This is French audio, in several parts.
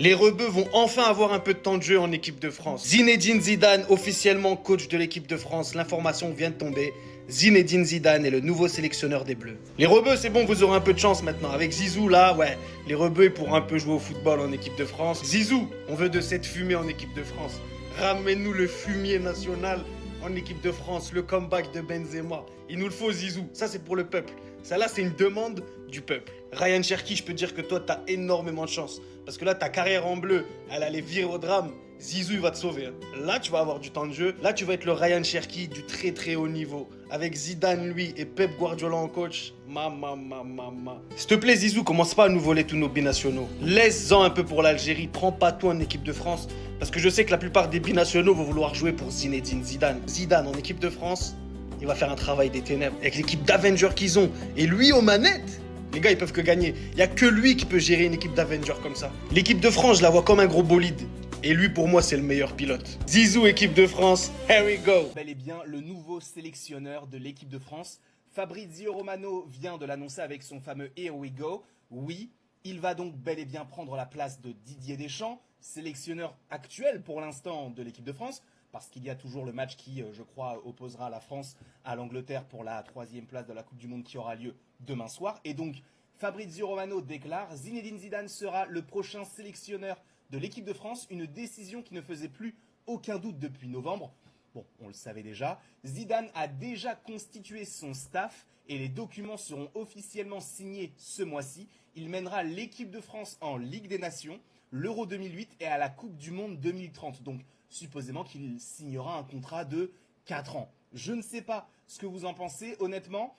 Les rebeux vont enfin avoir un peu de temps de jeu en équipe de France. Zinedine Zidane, officiellement coach de l'équipe de France. L'information vient de tomber. Zinedine Zidane est le nouveau sélectionneur des Bleus. Les rebeux, c'est bon, vous aurez un peu de chance maintenant. Avec Zizou, là, ouais, les rebeux, ils pourront un peu jouer au football en équipe de France. Zizou, on veut de cette fumée en équipe de France. Ramène-nous le fumier national en équipe de France, le comeback de Benzema. Il nous le faut, Zizou. Ça, c'est pour le peuple. Ça, là, c'est une demande du peuple. Ryan Cherki, je peux te dire que toi, t'as énormément de chance. Parce que là, ta carrière en bleu, elle allait virer au drame. Zizou, il va te sauver. Hein. Là, tu vas avoir du temps de jeu. Là, tu vas être le Ryan Cherki du très très haut niveau. Avec Zidane, lui, et Pep Guardiola en coach. S'il te plaît, Zizou, commence pas à nous voler tous nos binationaux. Laisse-en un peu pour l'Algérie. Prends pas tout en équipe de France. Parce que je sais que la plupart des binationaux vont vouloir jouer pour Zinedine Zidane. Zidane en équipe de France, il va faire un travail des ténèbres. Avec l'équipe d'Avengers qu'ils ont. Et lui aux manettes. Les gars, ils peuvent que gagner. Il n'y a que lui qui peut gérer une équipe d'Avengers comme ça. L'équipe de France, je la vois comme un gros bolide. Et lui, pour moi, c'est le meilleur pilote. Zizou, équipe de France, here we go. Bel et bien le nouveau sélectionneur de l'équipe de France. Fabrizio Romano vient de l'annoncer avec son fameux Here we go. Oui, il va donc bel et bien prendre la place de Didier Deschamps, sélectionneur actuel pour l'instant de l'équipe de France. Parce qu'il y a toujours le match qui, je crois, opposera la France à l'Angleterre pour la 3e place de la Coupe du Monde qui aura lieu demain soir. Et donc, Fabrizio Romano déclare « Zinedine Zidane sera le prochain sélectionneur de l'équipe de France », une décision qui ne faisait plus aucun doute depuis novembre. Bon, on le savait déjà. Zidane a déjà constitué son staff et les documents seront officiellement signés ce mois-ci. Il mènera l'équipe de France en Ligue des Nations, l'Euro 2008 et à la Coupe du Monde 2030. Donc, supposément qu'il signera un contrat de 4 ans. Je ne sais pas ce que vous en pensez. Honnêtement,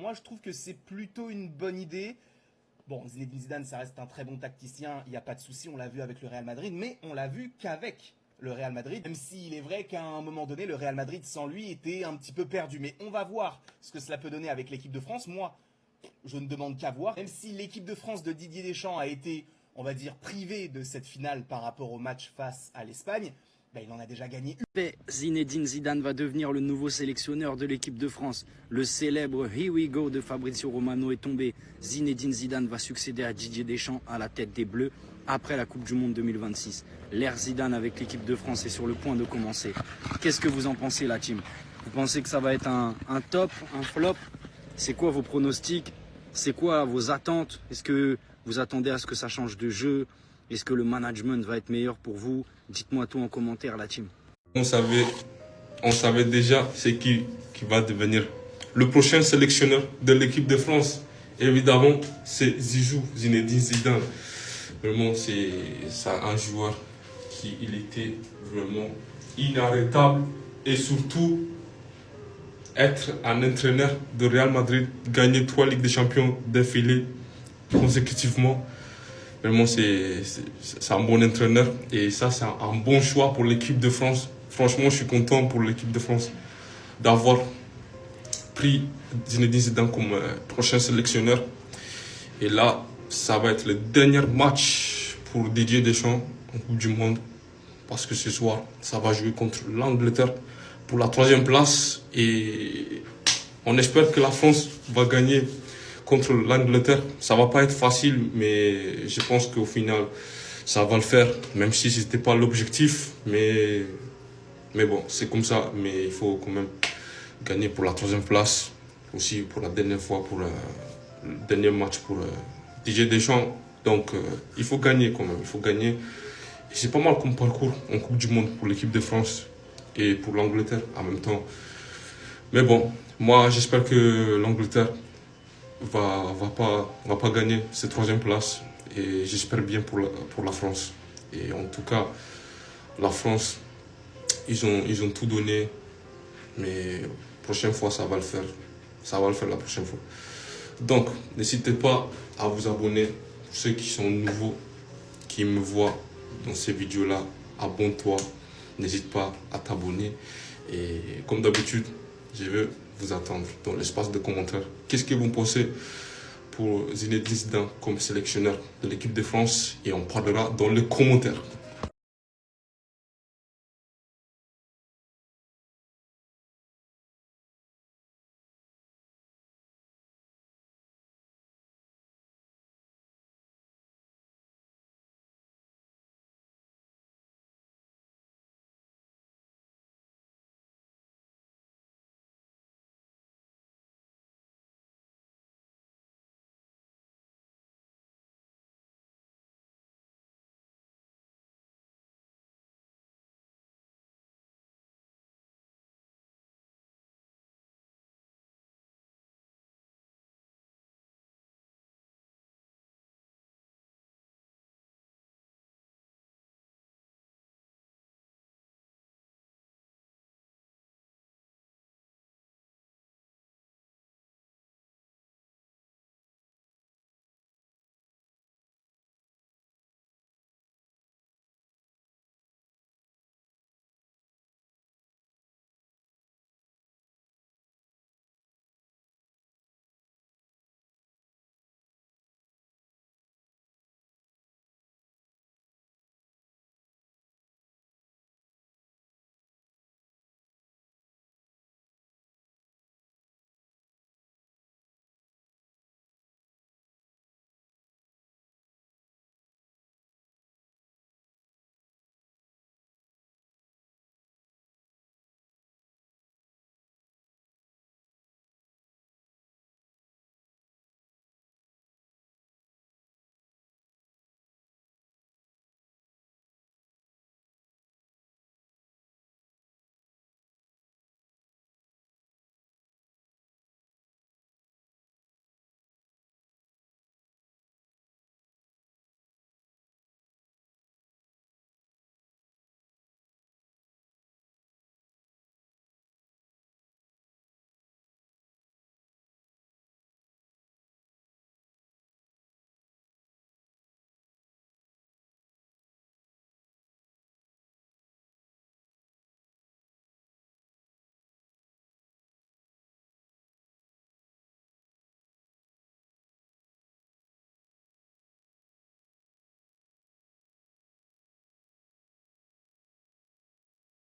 moi je trouve que c'est plutôt une bonne idée. Bon, Zinedine Zidane, ça reste un très bon tacticien, il n'y a pas de souci, on l'a vu avec le Real Madrid, mais on l'a vu qu'avec le Real Madrid, même s'il est vrai qu'à un moment donné, le Real Madrid sans lui était un petit peu perdu. Mais on va voir ce que cela peut donner avec l'équipe de France. Moi, je ne demande qu'à voir. Même si l'équipe de France de Didier Deschamps a été, on va dire, privé de cette finale par rapport au match face à l'Espagne, il en a déjà gagné une. Zinedine Zidane va devenir le nouveau sélectionneur de l'équipe de France. Le célèbre Here we go de Fabrizio Romano est tombé. Zinedine Zidane va succéder à Didier Deschamps à la tête des Bleus après la Coupe du Monde 2026. L'ère Zidane avec l'équipe de France est sur le point de commencer. Qu'est-ce que vous en pensez, la team? Vous pensez que ça va être un top, un flop? C'est quoi vos pronostics? C'est quoi vos attentes? Est-ce que vous attendez à ce que ça change de jeu? Est-ce que le management va être meilleur pour vous? Dites-moi tout en commentaire, la team. On savait déjà c'est qui va devenir le prochain sélectionneur de l'équipe de France. Évidemment, c'est Zizou, Zinedine Zidane. Vraiment, c'est un joueur il était vraiment inarrêtable. Et surtout, être un entraîneur de Real Madrid, gagner 3 Ligues des Champions d'affilée consécutivement. Vraiment, c'est un bon entraîneur et ça, c'est un bon choix pour l'équipe de France. Franchement, je suis content pour l'équipe de France d'avoir pris Zinedine Zidane comme prochain sélectionneur. Et là, ça va être le dernier match pour Didier Deschamps en Coupe du Monde. Parce que ce soir, ça va jouer contre l'Angleterre pour la 3e place. Et on espère que la France va gagner contre l'Angleterre. Ça va pas être facile, mais je pense qu'au final, ça va le faire, même si ce n'était pas l'objectif. Mais bon, c'est comme ça. Mais il faut quand même gagner pour la 3e place. Aussi pour la dernière fois, pour le dernier match pour Didier Deschamps. Donc, il faut gagner quand même. Il faut gagner. Et c'est pas mal comme parcours en Coupe du Monde pour l'équipe de France et pour l'Angleterre en même temps. Mais bon, moi, j'espère que l'Angleterre va pas gagner cette 3e place et j'espère bien pour la France. Et en tout cas, la France, ils ont tout donné, mais la prochaine fois, ça va le faire. Ça va le faire la prochaine fois. Donc, n'hésitez pas à vous abonner. Pour ceux qui sont nouveaux, qui me voient dans ces vidéos-là, abonne-toi. N'hésite pas à t'abonner. Et comme d'habitude, je veux vous attendre dans l'espace de commentaires. Qu'est-ce que vous pensez pour Zinedine Zidane comme sélectionneur de l'équipe de France? Et on parlera dans les commentaires.